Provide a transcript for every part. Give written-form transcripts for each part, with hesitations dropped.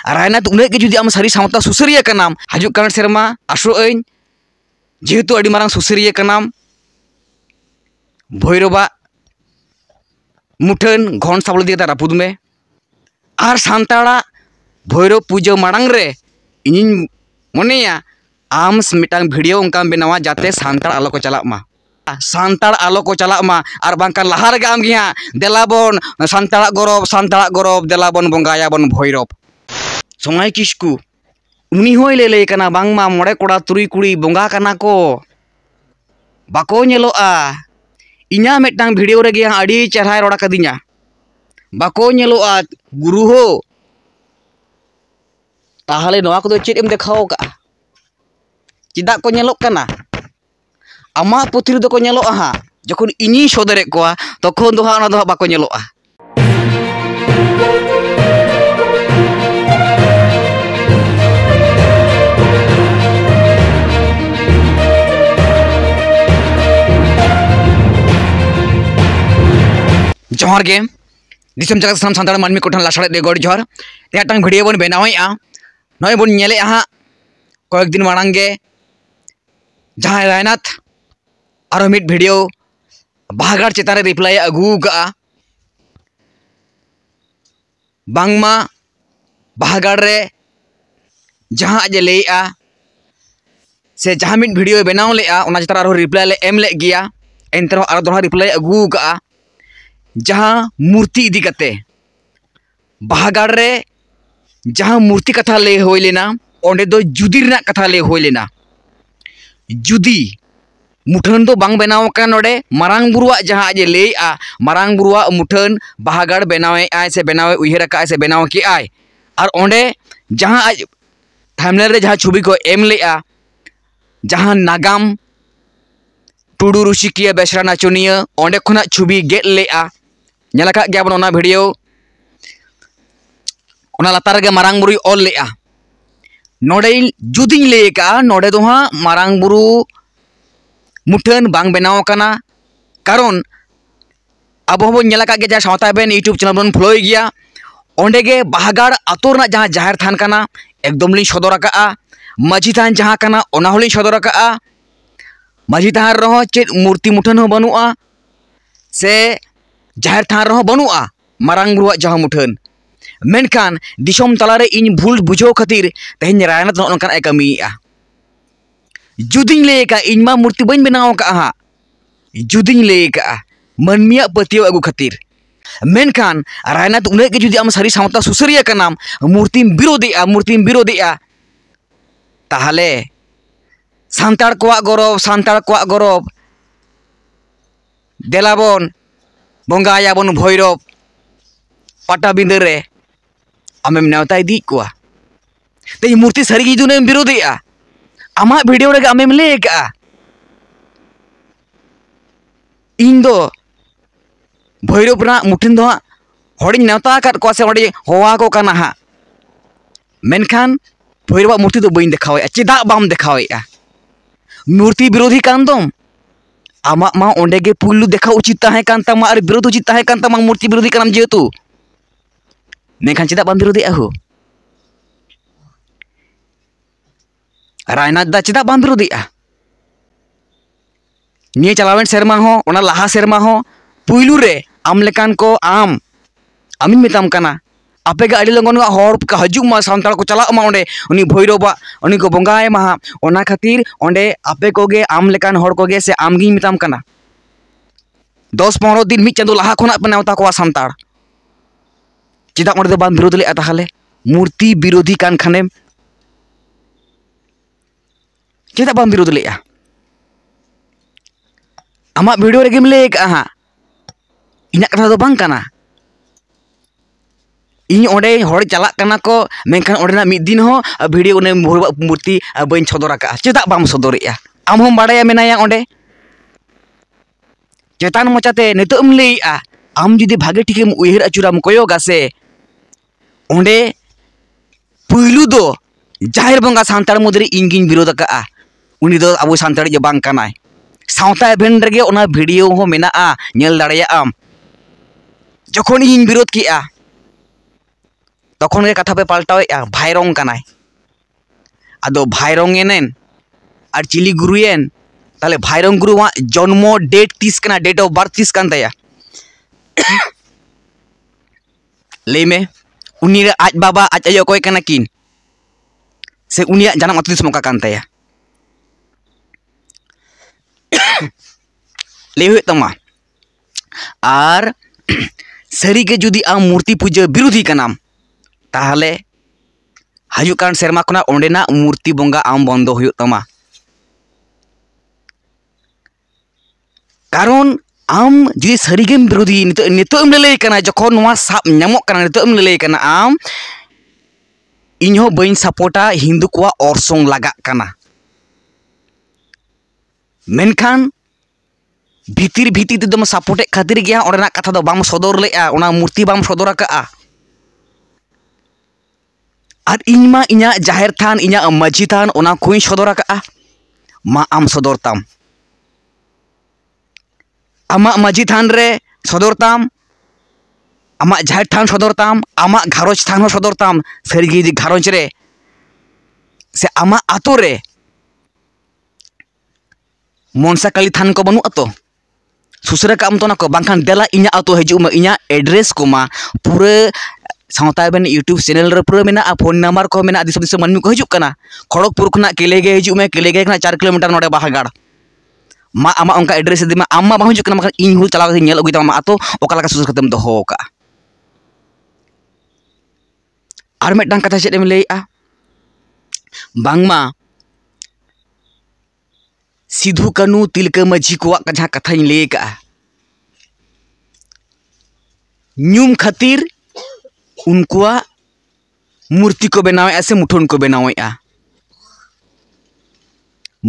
रायनाथ उन्हें के जुदी आम सारी सावता सुसरिया कनाम हजु कान सेरमा आसो अइन जेहेतु अड़ी मारांग सुसरिया कनाम भैरवा मुठन घन साबल दिया रापुद में आर सांताड़ा भैरव पूजा मांग रे इन मनेया आम मिटांग वीडियो उनका बनावा जाते सांताड़ आलो को चला मा सांताड़ आलो को चला मा आर बांका लहार गे आम गिया देलाबन सांताड़ा गरब देलाबन बंगायाबन भैरव सोमाय किस्कु उनी होय ले कना बांगमा मोड़े कोड़ा तुरुई कुड़ी बंगा कना को बाको नेलोआ इन्या मिटांग वीडियो रे गे अड़ी चेहरा रोड़ा कदिnya बाको नेलोआ गुरु हो ताहले नोआ को चेद एम देखाओ का चिदा को नेलोक कना आमा पुथि दो को नेलोआ हा जखन इनी सदरे कोआ तखन दो हा ना दो बाको नेलोआ जोहर गे दिसम जगत साम सांताड़ मानमी कोठन लासाड़े दे गड़ जोहर तेटांग वीडियो बन बनावेआ नय बन नेले हा कयेक दिन मांग गे जहां रायनाथ आरो मिड वीडियो बाहागाड़ चेतान रे रिप्लाई अगू का बांगमा बाहागाड़ रे जहां जे लेआ से जहां मिड वीडियो बनाव लेआ ओना चेतान आरो रिप्लाई ले एम ले गिया एनतर आरो दोहा रिप्लाई अगू का जहां मूर्ति इदी कते बाहागाड़ रे जहां मूर्ति कथा ले होय लेना ओंडे दो जुदी रना कथा ले होय लेना जुदी मुठन दो बांग बनाव का नोडे मारांग बुरुआ जहां जे लेआ मारांग बुरुआ मुठन बाहागाड़ बनावे आय से बनावे उयहर का से बनाव के आय और ओंडे जहां आज थंबनेल रे जहां छवि को एम लेआ जहां नागाम टुडू रुशिकिया बेसरा नाचनिया ओंडे खना छवि गेट लेआ नेलाका गया बन ओना वीडियो ओना लातार गे मारांग बुरुई ऑल लेआ नोडे जुदिन लेका नोडे दो हा मारांग बुरु मुठन बांग बनाव कना कारण अब हम नेलाका गे जा सावता बेन यूट्यूब चैनल बन फॉलो गया ओंडे गे बाहागाड़ आतो रना जहां जाहिर थान कना एकदम लिन सदर का माझी थान जहां कना ओना होलिन सदर का माझी थान रहो चेद मूर्ति मुठन हो बनुआ से जाहिर थान रहो बनुआ मारांग बुरुआ जहां मुठन मेनखान दिसोम तलारे इन भूल बुझो खातिर तेहन रायनाथ नोनकान ए कमीआ जुदिन लेका इन मा मूर्ति बइन बनाव का हा जुदिन लेका मनमिया पतियो अगु खातिर मेनखान रायनाथ उन्हें के जुदी आम सारी सावता सुसरिया कनाम मूर्ति विरोधिया ताहले सांताड़ कोआ गौरव देलाबन बंगायाबन भैरव पाटाबिंदे रे आमेम नेवता इदी कोआ ते मूर्ति सारी गी दुने विरोधिया आमा वीडियो रे आमेम लेका इन दो भैरव ना मुठिन दो हड़िन नेवता काट को से हड़ी होवा को कना हा मेनखान भैरव मूर्ति दो बइन देखावे चेदा बाम देखावे मूर्ति विरोधी कान दम आमा मा ओंडे गे पुल्लू देखा उचित ताहे कान तमा और विरोध उचित ताहे कान तमा मूर्ति विरोधी कानम जेतु मेनखान चेदा बाम विरोधी आहो रायनाथ दा चेदा बाम विरोधी आ निये चलावेन सेरमा हो ओना लाहा सेरमा हो पुइलू रे आम लेकान को आमिन मिताम कना आपे गे अड़ी लगन हर का हजुग मा सांताड़ को चला मा ओंडे उनी भैरवा उनी को बंगाए मा ओना खातिर ओंडे आपे को गे आम लेकान हर को गे से आमगी मिताम कना 10-15 दिन मिट चंदो लाहा खोना पे नेवता को सांताड़ चेदा ओंडे दो बाम विरोध ले ताहले मूर्ति विरोधी कान खानेम चेदा बाम विरोध ले आमा वीडियो रे गेम ले का हा इना कथा दो बांग कना इन ओंडे हड़ चला कना को मेनखान ओंडेना मिद दिन हो वीडियो ने मूर्ति बइन सदर का चेदा बाम सदरेया आम हम बाड़ाया मेनाया ओंडे चेतान मोचाते नितोम लेआ आम जुदी भागे ठीकेम उयहर अचुराम कोयोगा से ओंडे पुइलू दो जाहिर बंगा सांताड़ मुद्रे इंगिन विरोध का उनी दो अबो सांताड़ी जे बांग कनाय सावता एभेन रेगे ओना वीडियो हो मेना नेल दाड़ेया आम जखन इन विरोध किया तखन के कथा पे पाल्टावेआ भाईरंग कनाय आदो भाईरंग एनेन और चिली गुरुएन ताले भाईरंग गुरुआ जन्म डेट 30 कना डेट ऑफ बर्थ 30 कान ताया ले में उनी आज बाबा आज आयो कोई कना किन से उनिया जानम अतु दिसम का कान ताया ले हुए तमा और सरी के जुदी आम मूर्ति पूजा विरोधी कनाम ताहले हजू कान सेरमा खना ओंडेना मूर्ति बंगा आम बंदो हुयो तमा कारण आम जुदी सरीगेम विरोधी नितो ललई कना जखन नोआ साब नामक कना नितो ललई कना आम इन्हो बइन सपोर्टा हिंदू को ऑर्सोंग लगा कना मेनखान भीतिर भीतिर ते दम सपोर्टे खातिर गया ओरेना कथा दो बाम सदर लेआ ओना मूर्ति बाम सदर का और इनमा इना जाहिर थान इना मजी थान ओना खुई सदर का मा आम सदर ताम आमा मजी थान रे सदर ताम आमा जाहिर थान सदर ताम आमा घारोज थान सदर ताम सरीगी घारोज रे से आमा आतो रे मनसा काली थान को बनु अतो सुसरा काम तो ना को बांखान देला इना आतो हजू मा इना एड्रेस को मा पूरे सावता बेन यूट्यूब चैनल रे पूरे मेना फोन नंबर को मेना दिसम दिसम मानमी को हजू कना खड़गपुर खना केलेगे हजू में केलेगे खना 4 किलोमीटर नोडे बाहागाड़ मा आमा उनका एड्रेस दिमा आमा बाहु हजू कना मा इन हुल चला नेल अगुई तमा आतो ओका लगा सुसर खतम दोहो का आर मेडां कथा चेद एम लैआ बांगमा सिधु कानू तिलका माझी को जहाँ कथा लै का न्यूम खातिर उनकुआ मूर्ति को बनावे से मुठन को बनावे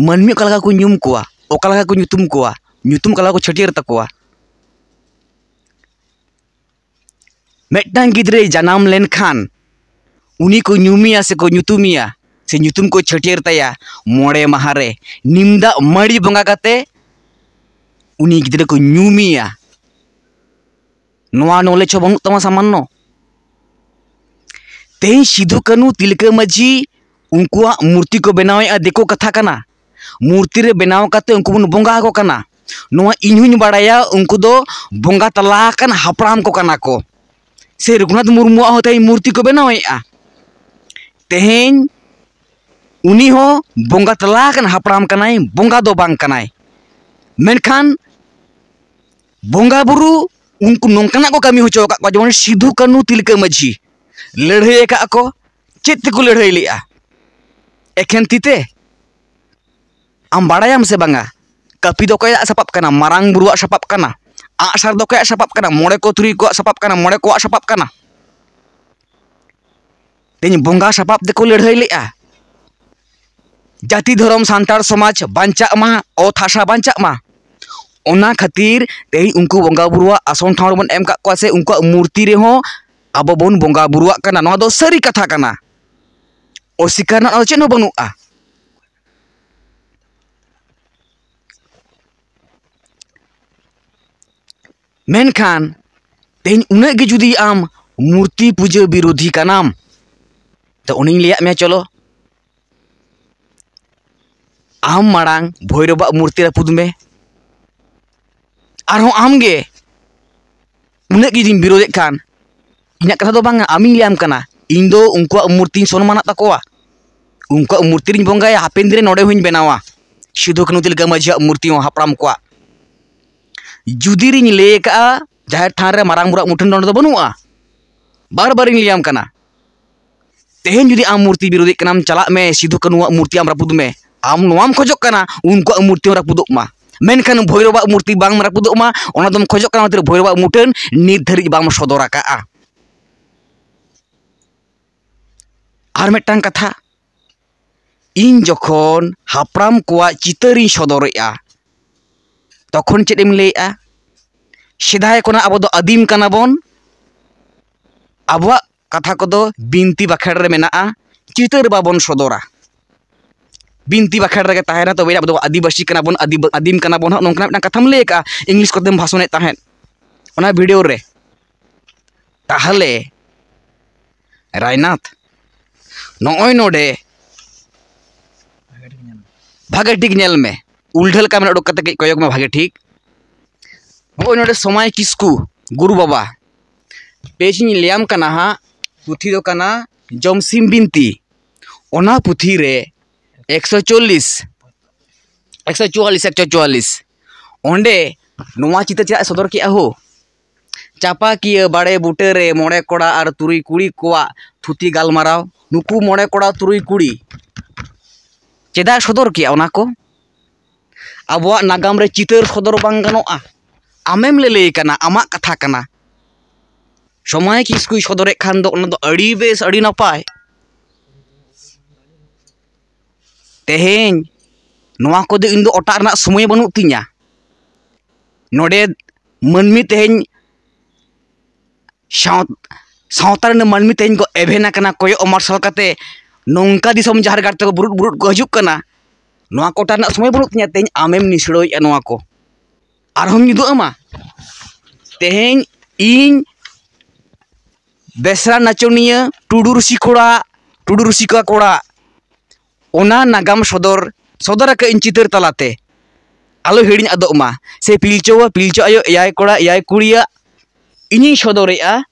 मनमी ओका को न्यूम को ओका को ᱧᱩᱛᱩᱢ को ᱧᱩᱛᱩᱢ कला को छटियर तकोआ मेटांग गिद्रे जनाम लेन खान उनी को ᱧᱩᱢᱤᱭᱟ से को ᱧᱩᱛᱩᱢᱤᱭᱟ से ᱧᱩᱛᱩᱢ को छटियर तया मोड़े महारे निमदा मड़ी बंगा काते उनी गिद्रे को ᱧᱩᱢᱤᱭᱟ नोआ नॉलेज बनु तमा सामान्य तेई सिधु कानू तिलका माझी उनकुआ मूर्ति को बनावे देखो कथा कना मूर्ति रे बनाव काते उनको बन बंगा को कना नोआ इन्हुन बाड़ाया उनको दो बंगा तला कन हापराम को कना को से रघुनाथ मुर्मू होते मूर्ति को बनावेआ तेहेन उनी हो बंगा तला कन हापराम कनाय बंगा दो बांग कनाय मेनखान बंगा बुरु उनको नोंकना को कमी होचो का जमन सिधु कानू तिलका माझी लड़ाई का को चेत को लड़ाई लिया एखेन तीते आम बाड़ायाम से बांगा कपी दो कया सपाप कना मारांग बुरुआ सपाप कना आसार दो कया सपाप कना मोड़े को तुरी को सपाप कना मोड़े को सपाप कना तेनी बंगा सपाप देखो लड़ाई लिया जाति धर्म सांतार समाज बांचा मा ओत हासा बांचा मा ओना खातिर तेई उनको बंगा बुरुआ आसन ठाउर बन एम का को से उनको मूर्ति रे हो अब बन बंगा बुरुआ कना नोआ दो सरी कथा कना अस्वीकार ना चेनो बनुआ मेनखान तेन उन्हें गे जुदी आम मूर्ति पूजा विरोधी कनाम तो उन्हीं लिया में चलो आम मारांग भैरवा मूर्ति रापुद में आरो आम गे उन्हें गे जिन विरोधे खान इना कथा दो बांगा आमी लियाम कना इन दो उनको मूर्ति सन्मान तकोआ उनको मूर्ति रिन बंगाया हापेन दिन नोडे हुइन बनावा सिधु कानू तिलका माझी मूर्ति हापराम को जुदी रिन ले का जाहिर थान रे मारांग बुरा मुठन नोडे दो बनुआ बार बार लियाम कना तेहेन जुदी आम मूर्ति विरोधी कनाम चला में सिधु कानू मूर्ति आम रापुद में आम नोआम खोजक कना उनको मूर्ति रापुदोक मा मेनखान भैरवा मूर्ति बांग रापुदोक मा ओना दम खोजक कना मात्र भैरवा मुठन नित धरि बांग सदरा का आर मेटांग कथा इन जखन हापराम को चितारी सदरेआ तखन चेद एम लैआ सेदाय कोना आबो दो आदिम कना बन आबोआ कथा को दो बिनती बाखेड़ रे मेना चितार बाबन सदरा बिनती बाखेड़ रे ताहेना तो आबो दो आदिवासी कना बन आदिम कना बन नोंकना मेटा कथाम लैका इंग्लिश को दम भाषणे ताहेन ओना वीडियो रे ताहले रायनाथ नॉय नोडे भागे ठीक नेल में उल्ढल का उडुक कते कयक में भागे ठीक नॉय नोडे समय किस्कू गुरु बाबा पेज लियाम कना हा पुथी दो कना जमसिम बिनती ओना पुथी रे 144 ओंडे नोवा चित्र चा सदर के हो चापा किया बाड़े बुटे रे मोड़े कोड़ा और तुरुई कुड़ी कोआ थुती गालमाराव नुकू मोड़े कोड़ा तुरुई कुड़ी चेदा सदर किया ओना को आबवा नागाम रे चितर सदर बांग गानोआ आमेम ले कना आमा कथा कना समय किस्कु सदरे खान दो ओना दो अड़ी बेस अड़ी नपाय तेहें नोआ को दो इंदो ओटा रना समय बनु तिया नोडे मनमी तेहें सावतार मनमी तेहें को एभेना कना कोयो मार्शल कते नौका दिसम जहार गार तक बुरुट बुरुट को हजुक कना नोआ को ओटा रना समय बनु तिया तेहें आमेम निसड़ोय नोआ को आरहम निदो अमा तेहें इन बेसरा नाचनिया टुडू रुसिका कोड़ा ओना नागाम सदर के इन चितर तलाते आलो हिड़ी अदोमा से पिलचो आयो एयाय कोड़ा एयाय कुड़िया इनी सदरेआ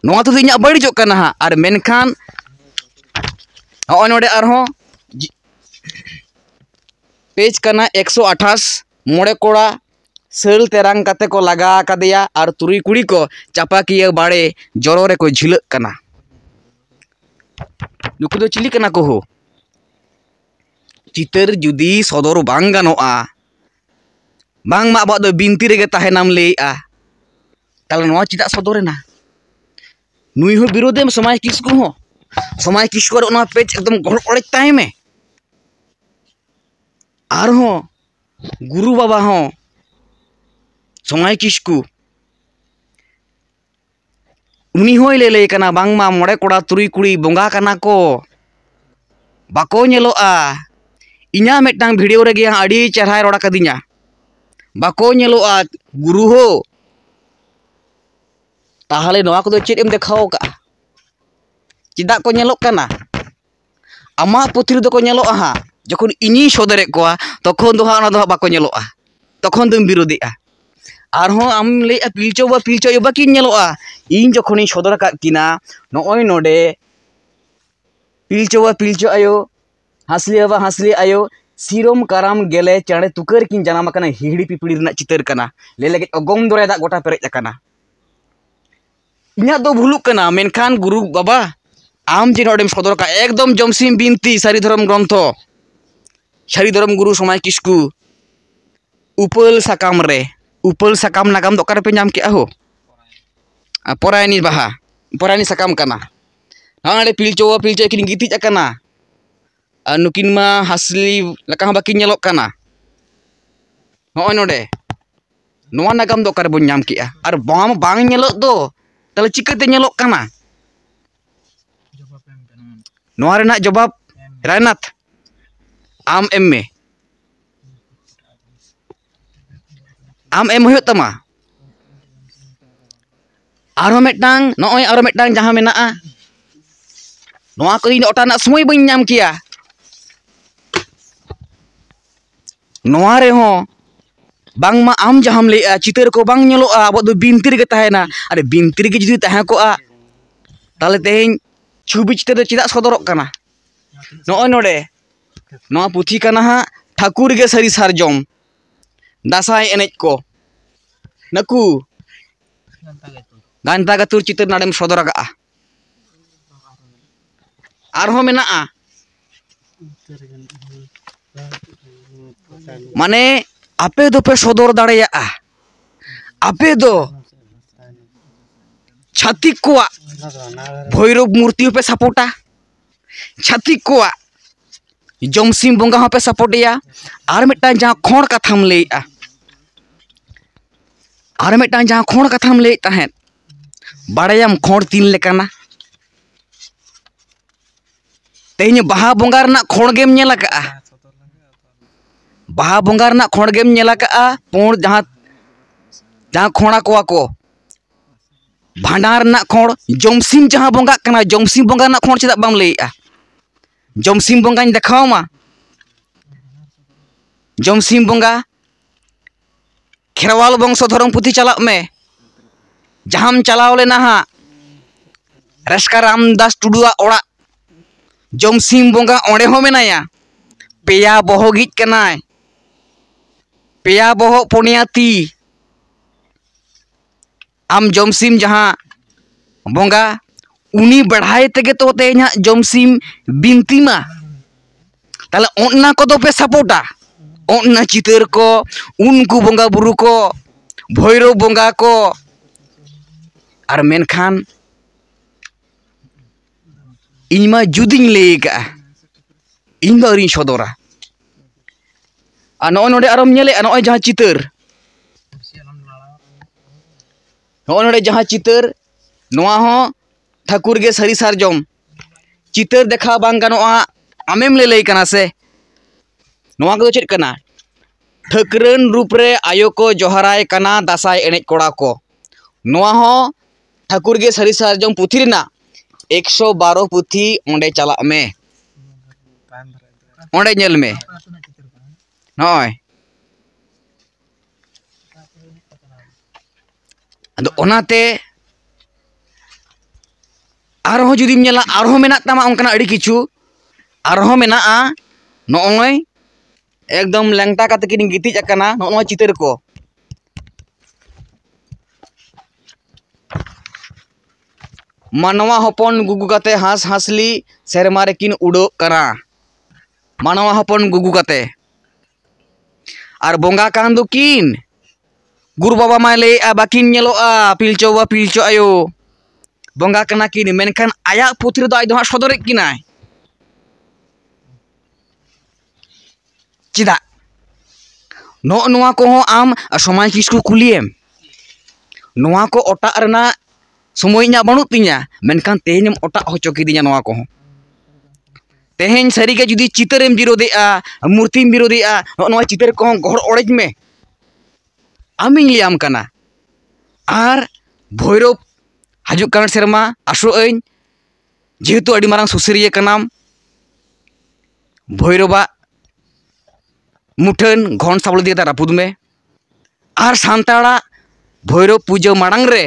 नोआ तो इना बड़िजो कना हा आर मेनखान नोडे आरहो पेज कना 128 मोड़े कोड़ा सेल तेरांग कते को लगा कदिया और तुरुई कुड़ी को चापा किया बाड़े जरो रे को झिलक कना नुकु दो चिली कना को हो चितर जुदी सदर बांग गानोआ बांग मा आबा दो बिनती रेगे ताहेनाम लेआ ताले नोआ चिदा सदरेना नुई हो विरोधे में समय किसको हो समय किसको ओना पेज एकदम गड़ पड़े ताई में आर हो गुरु बाबा हो समय किसकु उनी होय ले कना बांग मा मोड़े कोड़ा तुरुई कुड़ी बोंगा कना को बाको नेलोआ इना मेटांग वीडियो रे गिया आड़ी चढ़ाई रोड़ा कदिया बाको नेलोआ गुरु हो ताहले नोआ को चेद एम देखाओ का चिदा को नेलोक कना आमा पुथि रे दो को नेलोआ हा जखन इनी सदरे कोआ तखन दो हा ओना दो बाको नेलोआ तखन तुम विरोधीआ आरहों आम ले पिलचो बाकी नेलोआ इन जखन सदर का किना नॉय नोडे पिलचो आयो हासली आयो सिरम कराम गेले चढ़े तुकर किन जानाम कना हिड़ी पिपड़ी रना चितर कना ले लगे अगम दरे दा गोटा पेरेज कना इना दो भुलुक कना मेनखान गुरु बाबा आम जे नोडेम सदर का एकदम जमसिम बिनती सारी धर्म ग्रंथ सारी धर्म गुरु समय किस्कु उपल साकाम नागाम दो करे पे नाम के हो परायनी साकाम कना हाड़े पिलचो किन गितिज कना नुकिन मा हासली लका बाकी नेलोक कना नॉय नोडे नोआ नागाम दो करे बन नाम के और बांग नेलोक दो ताले चिकाते नेलोक कना नोआ रेना जवाब रायनाथ आम एम हो तमा आरो मेटांग नॉय आरो मेटांग जहां मेना नोआ को इन ओटा ना समय बन नाम किया नोआ रे हो बांग मा आम जहां ले चितर को बांग नेलोआ अब दो बिनती रे ताहेना अरे बिनती रे जुदी ताहे को ताले तेहें छुबी चितर दो चिदा सदरक कना नॉय नोडे नोआ पुथी कना हा ठाकुर गे सरी सारजम दासाई एनेज को नकू गांता गतुर चितर नाडेम सदर का आरहो मेना माने आपे दो पे सदर दाड़ेया आपे दो छातिक को भैरव मूर्ति पे सपोर्टा छातिक को जमसिम बोंगा हो पे सपोर्टिया आर मिटा जहां खोण कथाम लेआ आर मिटा जहां खोण कथाम ले ताहें बाड़ायाम खोण तीन लेकाना तेहन बाहा बोंगा रना खोण गेम नेला का बाहा बोंगा रना खोण गेम नेला का पोण जहां खोणा को भांडार ना खोड़ जमसिम जहाँ बंगा कना जमसिम बंगा ना खोड़ चेदा बाम लैया जमसिम बंगाñ देखाव मा जमसिम बंगा खेरवाल वंश धर्म पुथी चला में जहां चलाव लेना हा रस्का रामदास टुडुआ ओड़ा जमसिम बंगा ओंडे हो मेनाया पेया बहगिज कनाय पेया बह पुनिया ती आम जमसिम जहां बंगा उनी बढ़ाए तेगे तो तेना जमसिम बिनतीमा ताले ओन्ना को दो पे सपोर्टा ओन्ना चितर को उनको बंगा बुरु को भैरव बंगा को और मेनखान इनमा जुदिं लेगा इन दो सदरा नॉय नोडे आरम नेले नॉय जहां चितर नॉय नोडे जहां चितर नोआ हो ठाकुर गे सरी सारजम चितर देखा बांग गानोआ आमेम ले लई कना से नोआ को चेक कना ठकरन रूप रे आयो को जोहराय कना दासाय एनेज कोड़ा को नोआ हो ठाकुर गे सरी सारजम पुथी रेना 112 पुथी ओंडे चला में ओंडे नेल में नॉय अदो ओनाते आरहो जुदीम नेला आरहो मेना तमा ओंकना अड़ी किछु आरहो मेना आ नॉय एकदम लंगटा काते किन गितिज अकना नॉय चितर को मानवा हपन गुगु काते हास हासली सेरमा रे किन उडो करा मानवा हपन गुगु काते और बंगा कान दो किन गुरु बाबा मा ले आ बाकिन नेलोआ पिलचो बा पिलचो आयो बंगा कना किन मेनखान आया पुथी दो आइदो सदरे किनाय चिदा नो नोआ को हो आम समाज किसको कुलियम नोआ को ओटा रना समय nya बानु तिnya मेनखान तेहेम ओटा होचो किदिnya नोआ को तेहेन सरी के जुदी चितरम बिरोधेआ मूर्तिम बिरोधेआ नोआ चितर को घर ओड़ेज में आमिन लियाम कना आर भैरव हजुक कान सेरमा आसो अइन जेहेतु अड़ी मारंग सुसरिया कनाम भैरवा मुठन घन साबल दिया रापुद में आर सांताड़ा भैरव पूजा मांग रे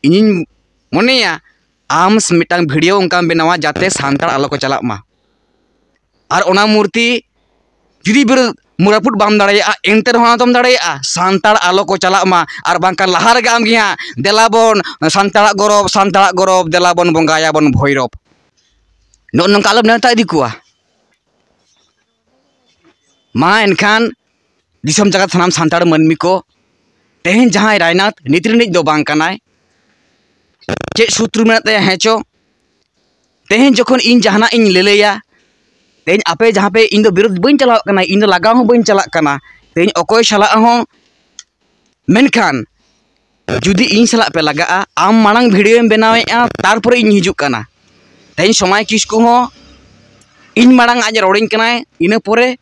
इन मनेया आम मिटांग वीडियो उनका बनावा जाते सांताड़ आलो को चला मा आर ओना मूर्ति जुदी बिर मुरापुट बाम दाड़ेया एंते रहा तम दाड़ेया सांताड़ आलो को चला मा आर बांका लहा रे आम गिया देलाबन सांताड़ गरब देलाबन बंगाया बन भैरव नो नंका आलो नेता इदी कुआ मा एनखान दिसम जगत सानाम सांताड़ मनमी को तेहेन जहां रायनाथ नित्रिनिज दो बांग कनाय चे सूत्र में हेचो तेहेन जखन इन जहाना इन लेलेया तेहेन आपे जहां पे इन दो विरोध बइन चला कना इन दो लगाव हो बइन चला कना तेहेन अकोय सला हो मेनखान जुदी इन सला पे लगा आम मांग वीडियो बनावेआ तारपर इन हिजुक कना तेहेन समय किसको हो इन मांग आज रोडिन कनाय इन परे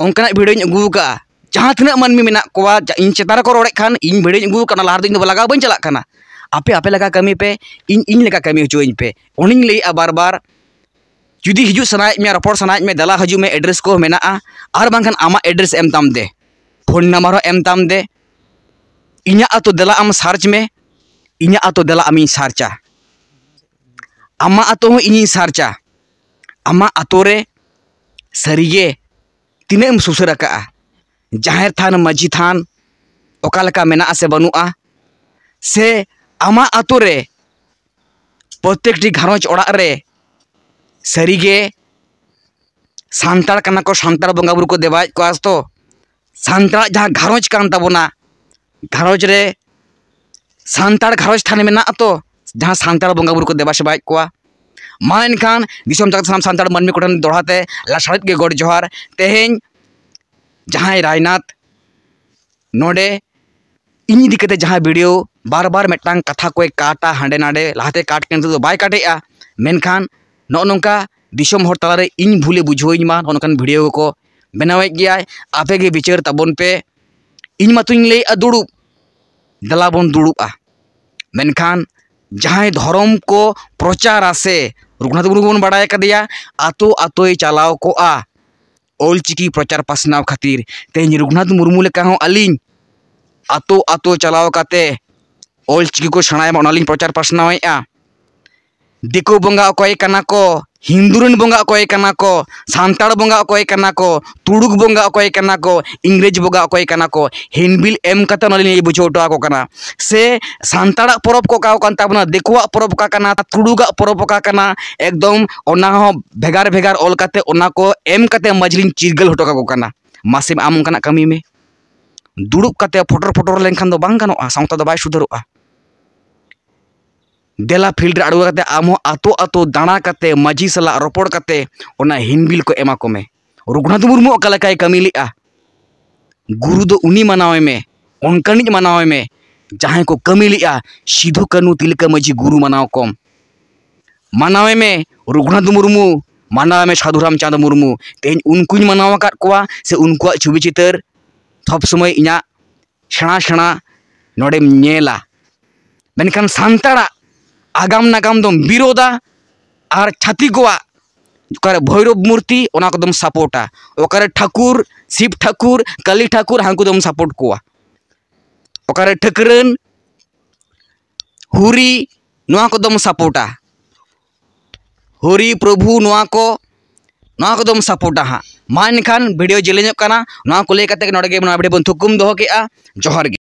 ओंकना वीडियो अगू का जहां तना मनमी मेना कोवा इन चेतार को रोड़े खान इन वीडियो अगू कना लार दिन लगा बइन चला कना आपे आपे लगा कमी पे इन लगा कमी होचोइन पे ओनिंग ले बार बार जुदी हिजू सनाय में रपोड़ सनाय में दला हजू में एड्रेस को मेना आर बांखान आमा एड्रेस एम ताम दे फोन नंबर हो एम ताम दे इन्या आतो दला आम सर्च में इन्या आतो दला आमी सर्चा आमा आतो हो इनी सर्चा आमा आतो रे सरिगे तिनेम सुसर का जाहिर थान मजी थान ओकालका मेना से बनुआ से आमा आतो रे प्रत्येक टी घरोज ओड़ा रे सरिगे सांताड़ कना को सांताड़ बंगा बुरु को देवाज को आस तो सांताड़ जहाँ घरोज कान ताबोना घरोज रे सांताड़ घरोज थाने में ना तो जहाँ सांताड़ बंगा बुरु को देवा सेबाज को मा एनखान दिसम जगत सानाम सांताड़ मनमी कोठन दोड़ाते लासाड़ित गे गॉड जोहार तेहेन जहाँ रायनाथ नोडे इन दिक्कते जहाँ वीडियो बार बार मेटांग कथा कोई काटा हांडे नाडे लाते काट के तो बाय काटेआ मेनखान नो नोंका दिसम हर तलारे इन भूले बुझोइñ मा नोंकान वीडियो को बनावे गया आपे गे विचार ताबोन पे इन मातुñ ले दुड़ुब दलाबन दुड़ुबा मेनखान जहां धर्म को प्रचार आसे रघुनाथ मुर्मू बन बाड़ा कदिया आतो आतोय चलाव कोआ ऑलचिकी प्रचार पासनाव खातिर तेज रघुनाथ मुर्मू लेका हूँ अलिंग आतो आतो चलाव काते ऑलचिकी को सेणायमा ओनालिंग प्रचार पासनावेआ। दिको बंगा अकोय कना को, हिंदू रन बंगा अकोय कना को, सांताड़ बंगा अकोय कना को, तुड़ुक बंगा अकोय कना को, इंग्रेज बंगा अकोय कना को हिनबिल एम कते ओनालिंग बुझावटा को कना से सांताड़ा परब को काव कान ताबना, दिकुआ परब का कना, तुड़ुगा परब का कना, एकदम ओना हो भेगार भेगार ऑल काते ओना को एम कते मजलिंग चिरगल हटो का को कना। मासे आम कना कमी में दुड़ुब काते फोटर फोटर लेनखान दो बांग गानोआ, सावता दो बाय सुधरोआ। देला फील्ड आड़ू काते आम आतो आतो दाणा काते माजी सला रोपड़ काते ओना हिनबिल को एमा को में। रघुनाथ मुर्मू अकालेकाय कमी लेआ, गुरु दो उनी मनावे में, ओनकानिज मनावे में जहां को कमी लेआ सिधु कानू तिलका माजी गुरु मनाव कम मनावे में रघुनाथ मुर्मू मनावे में साधु रामचंद मुर्मू तेज उनकुñ मनाव आकाद कोआ से उनकुआ छवि चितर सब समय इना सेणा सेणा नोडेम नेला। मेनखान सांताड़ा आगाम नागाम दम विरोधा और छातिकोआ ओकारे भैरव मूर्ति ओना को दम सपोर्टा, ओकारे ठाकुर शिव ठाकुर काली ठाकुर हांकु दम सपोर्ट कोआ, ओकारे ठकरन हुरी नोआ को दम सपोर्टा, हरि प्रभु नोआ को दम सपोर्टा हाँ। मा इनखान वीडियो जेलेंजोग काना नोआ को ले काते नोडे गे वीडियो बन थुकुम दोहो केआ। जोहार गे।